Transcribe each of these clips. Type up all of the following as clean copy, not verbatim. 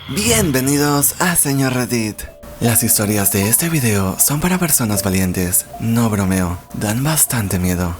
Bienvenidos a Señor Reddit. Las historias de este video son para personas valientes, no bromeo, dan bastante miedo.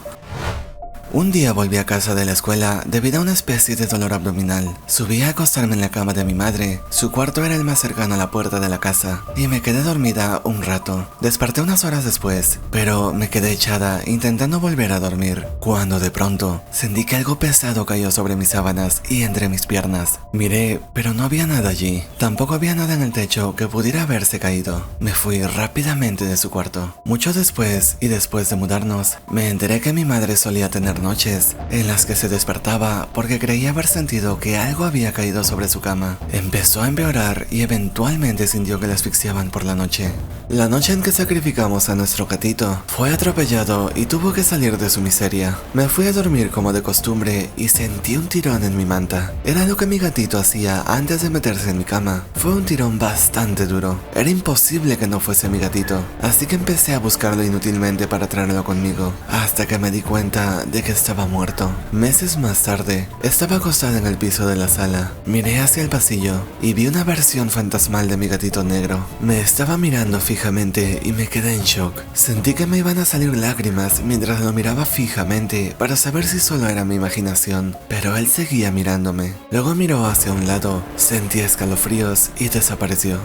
Un día volví a casa de la escuela debido a una especie de dolor abdominal. Subí a acostarme en la cama de mi madre, su cuarto era el más cercano a la puerta de la casa, y me quedé dormida un rato. Desperté unas horas después, pero me quedé echada intentando volver a dormir, cuando de pronto sentí que algo pesado cayó sobre mis sábanas y entre mis piernas. Miré, pero no había nada allí. Tampoco había nada en el techo que pudiera haberse caído. Me fui rápidamente de su cuarto. Mucho después, y después de mudarnos, me enteré que mi madre solía tener noches en las que se despertaba porque creía haber sentido que algo había caído sobre su cama. Empezó a empeorar y eventualmente sintió que la asfixiaban por la noche. La noche en que sacrificamos a nuestro gatito, fue atropellado y tuvo que salir de su miseria. Me fui a dormir como de costumbre y sentí un tirón en mi manta. Era lo que mi gatito hacía antes de meterse en mi cama. Fue un tirón bastante duro. Era imposible que no fuese mi gatito, así que empecé a buscarlo inútilmente para traerlo conmigo, hasta que me di cuenta de que estaba muerto. Meses más tarde, estaba acostada en el piso de la sala. Miré hacia el pasillo y vi una versión fantasmal de mi gatito negro. Me estaba mirando fijamente y me quedé en shock. Sentí que me iban a salir lágrimas mientras lo miraba fijamente para saber si solo era mi imaginación, pero él seguía mirándome. Luego miró hacia un lado, sentí escalofríos y desapareció.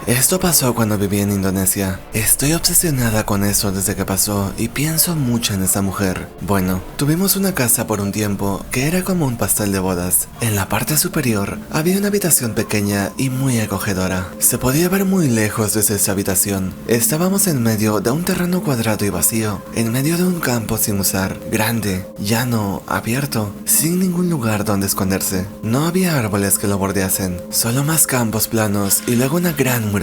Esto pasó cuando viví en Indonesia. Estoy obsesionada con eso desde que pasó y pienso mucho en esa mujer. Bueno, tuvimos una casa por un tiempo que era como un pastel de bodas. En la parte superior había una habitación pequeña y muy acogedora. Se podía ver muy lejos desde esa habitación. Estábamos en medio de un terreno cuadrado y vacío, en medio de un campo sin usar, grande, llano, abierto, sin ningún lugar donde esconderse. No había árboles que lo bordeasen, solo más campos planos y luego una gran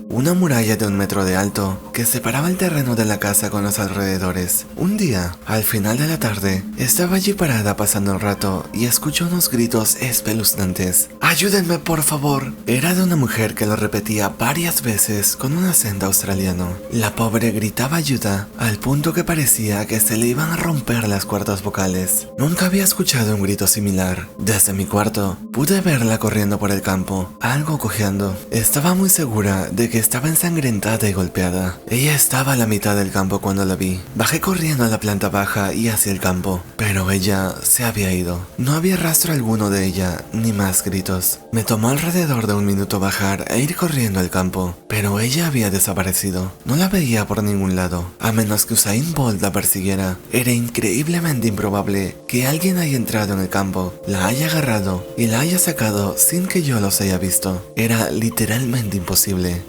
una muralla de 1 metro de alto que separaba el terreno de la casa con los alrededores. Un día, al final de la tarde, estaba allí parada pasando el rato y escuché unos gritos espeluznantes. ¡Ayúdenme, por favor! Era de una mujer que lo repetía varias veces con un acento australiano. La pobre gritaba ayuda al punto que parecía que se le iban a romper las cuerdas vocales. Nunca había escuchado un grito similar. Desde mi cuarto, pude verla corriendo por el campo, algo cojeando. Estaba muy segura de que estaba ensangrentada y golpeada. Ella estaba a la mitad del campo cuando la vi. Bajé corriendo a la planta baja y hacia el campo, pero ella se había ido. No había rastro alguno de ella, ni más gritos. Me tomó alrededor de 1 minuto bajar e ir corriendo al campo, pero ella había desaparecido. No la veía por ningún lado, a menos que Usain Bolt la persiguiera. Era increíblemente improbable que alguien haya entrado en el campo, la haya agarrado y la haya sacado sin que yo los haya visto. Era literalmente imposible.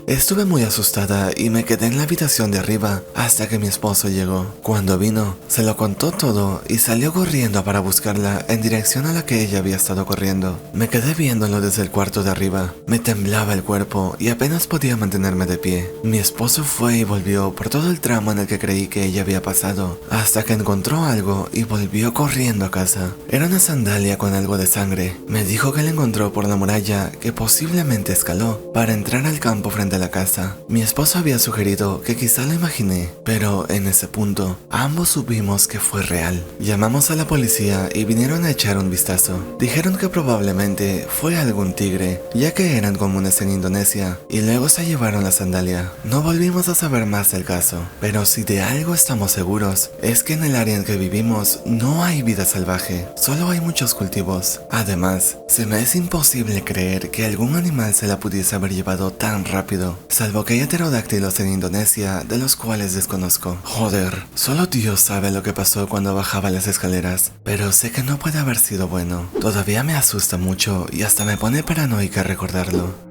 Estuve muy asustada y me quedé en la habitación de arriba hasta que mi esposo llegó. Cuando vino, se lo contó todo y salió corriendo para buscarla en dirección a la que ella había estado corriendo. Me quedé viéndolo desde el cuarto de arriba. Me temblaba el cuerpo y apenas podía mantenerme de pie. Mi esposo fue y volvió por todo el tramo en el que creí que ella había pasado, hasta que encontró algo y volvió corriendo a casa. Era una sandalia con algo de sangre. Me dijo que la encontró por la muralla que posiblemente escaló para entrar al campo frente a la casa. Mi esposo había sugerido que quizá lo imaginé, pero en ese punto ambos supimos que fue real. Llamamos a la policía y vinieron a echar un vistazo. Dijeron que probablemente fue algún tigre, ya que eran comunes en Indonesia, y luego se llevaron la sandalia. No volvimos a saber más del caso, pero si de algo estamos seguros, es que en el área en que vivimos no hay vida salvaje, solo hay muchos cultivos. Además, se me es imposible creer que algún animal se la pudiese haber llevado tan rápido, salvo que hay pterodáctilos en Indonesia de los cuales desconozco. Joder, solo Dios sabe lo que pasó cuando bajaba las escaleras, pero sé que no puede haber sido bueno. Todavía me asusta mucho y hasta me pone paranoica recordarlo.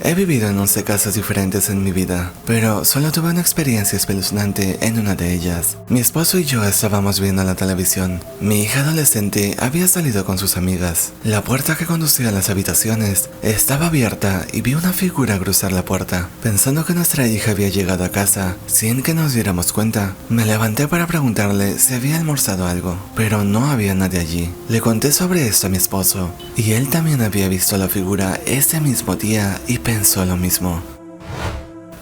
He vivido en 11 casas diferentes en mi vida, pero solo tuve una experiencia espeluznante en una de ellas. Mi esposo y yo estábamos viendo la televisión. Mi hija adolescente había salido con sus amigas. La puerta que conducía a las habitaciones estaba abierta y vi una figura cruzar la puerta. Pensando que nuestra hija había llegado a casa sin que nos diéramos cuenta, me levanté para preguntarle si había almorzado algo, pero no había nadie allí. Le conté sobre esto a mi esposo, y él también había visto la figura ese mismo día y pensó lo mismo.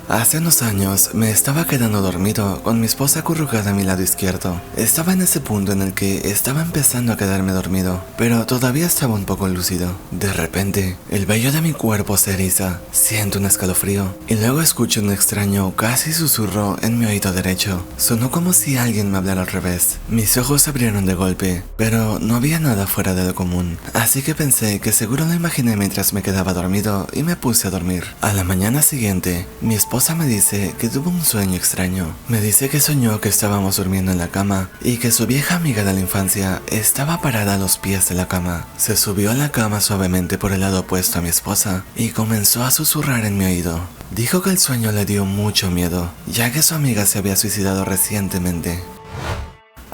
Hace unos años me estaba quedando dormido con mi esposa acurrucada a mi lado izquierdo. Estaba en ese punto en el que estaba empezando a quedarme dormido, pero todavía estaba un poco lúcido. De repente, el vello de mi cuerpo se eriza, siento un escalofrío y luego escucho un extraño casi susurro en mi oído derecho. Sonó como si alguien me hablara al revés. Mis ojos se abrieron de golpe, pero no había nada fuera de lo común, así que pensé que seguro lo imaginé mientras me quedaba dormido y me puse a dormir. A la mañana siguiente, mi esposa me dice que tuvo un sueño extraño. Me dice que soñó que estábamos durmiendo en la cama y que su vieja amiga de la infancia estaba parada a los pies de la cama. Se subió a la cama suavemente por el lado opuesto a mi esposa y comenzó a susurrar en mi oído. Dijo que el sueño le dio mucho miedo, ya que su amiga se había suicidado recientemente.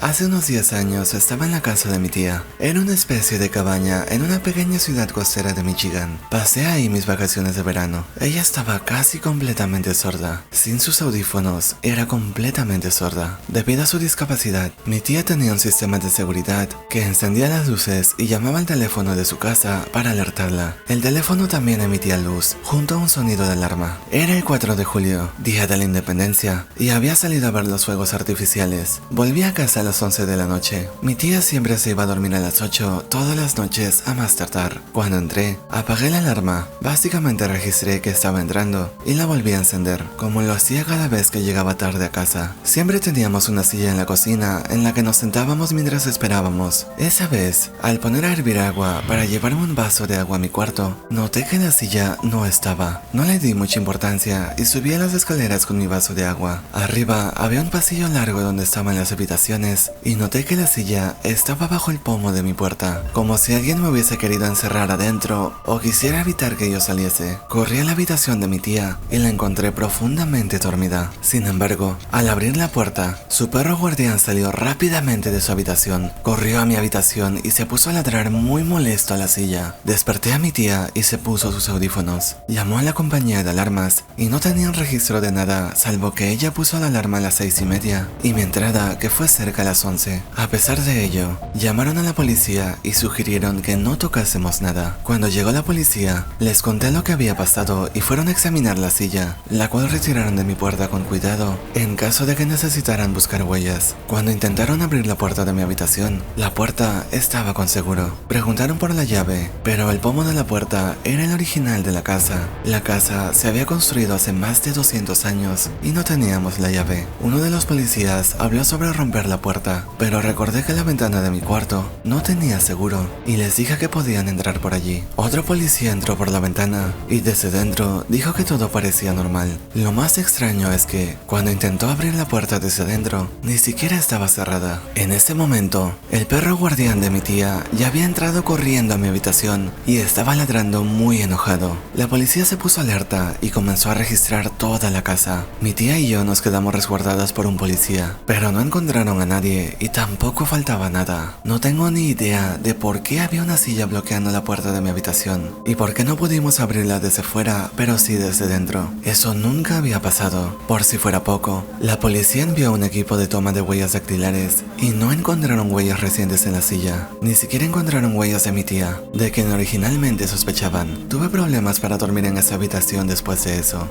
Hace unos 10 años estaba en la casa de mi tía. Era una especie de cabaña en una pequeña ciudad costera de Michigan. Pasé ahí mis vacaciones de verano. Ella estaba casi completamente sorda. Sin sus audífonos, era completamente sorda. Debido a su discapacidad, mi tía tenía un sistema de seguridad que encendía las luces y llamaba al teléfono de su casa para alertarla. El teléfono también emitía luz, junto a un sonido de alarma. Era el 4 de julio, día de la independencia, y había salido a ver los fuegos artificiales. Volví a casa a las 11 de la noche. Mi tía siempre se iba a dormir a las 8 todas las noches a más tardar. Cuando entré, apagué la alarma. Básicamente registré que estaba entrando y la volví a encender, como lo hacía cada vez que llegaba tarde a casa. Siempre teníamos una silla en la cocina en la que nos sentábamos mientras esperábamos. Esa vez, al poner a hervir agua para llevarme un vaso de agua a mi cuarto, noté que la silla no estaba. No le di mucha importancia y subí a las escaleras con mi vaso de agua. Arriba había un pasillo largo donde estaban las habitaciones y noté que la silla estaba bajo el pomo de mi puerta, como si alguien me hubiese querido encerrar adentro o quisiera evitar que yo saliese. Corrí a la habitación de mi tía y la encontré profundamente dormida. Sin embargo, al abrir la puerta, su perro guardián salió rápidamente de su habitación, corrió a mi habitación y se puso a ladrar muy molesto a la silla. Desperté a mi tía y se puso sus audífonos. Llamó a la compañía de alarmas y no tenían registro de nada, salvo que ella puso la alarma a las 6:30 y mi entrada, que fue cerca a las 11. A pesar de ello, llamaron a la policía y sugirieron que no tocásemos nada. Cuando llegó la policía, les conté lo que había pasado y fueron a examinar la silla, la cual retiraron de mi puerta con cuidado, en caso de que necesitaran buscar huellas. Cuando intentaron abrir la puerta de mi habitación, la puerta estaba con seguro. Preguntaron por la llave, pero el pomo de la puerta era el original de la casa. La casa se había construido hace más de 200 años y no teníamos la llave. Uno de los policías habló sobre romper la puerta, pero recordé que la ventana de mi cuarto no tenía seguro y les dije que podían entrar por allí. Otro policía entró por la ventana y desde dentro dijo que todo parecía normal. Lo más extraño es que cuando intentó abrir la puerta desde dentro, ni siquiera estaba cerrada. En ese momento, el perro guardián de mi tía ya había entrado corriendo a mi habitación y estaba ladrando muy enojado. La policía se puso alerta y comenzó a registrar toda la casa. Mi tía y yo nos quedamos resguardadas por un policía, pero no encontraron a nadie y tampoco faltaba nada. No tengo ni idea de por qué había una silla bloqueando la puerta de mi habitación y por qué no pudimos abrirla desde fuera, pero sí desde dentro. Eso nunca había pasado. Por si fuera poco, la policía envió un equipo de toma de huellas dactilares y no encontraron huellas recientes en la silla. Ni siquiera encontraron huellas de mi tía, de quien originalmente sospechaban. Tuve problemas para dormir en esa habitación después de eso.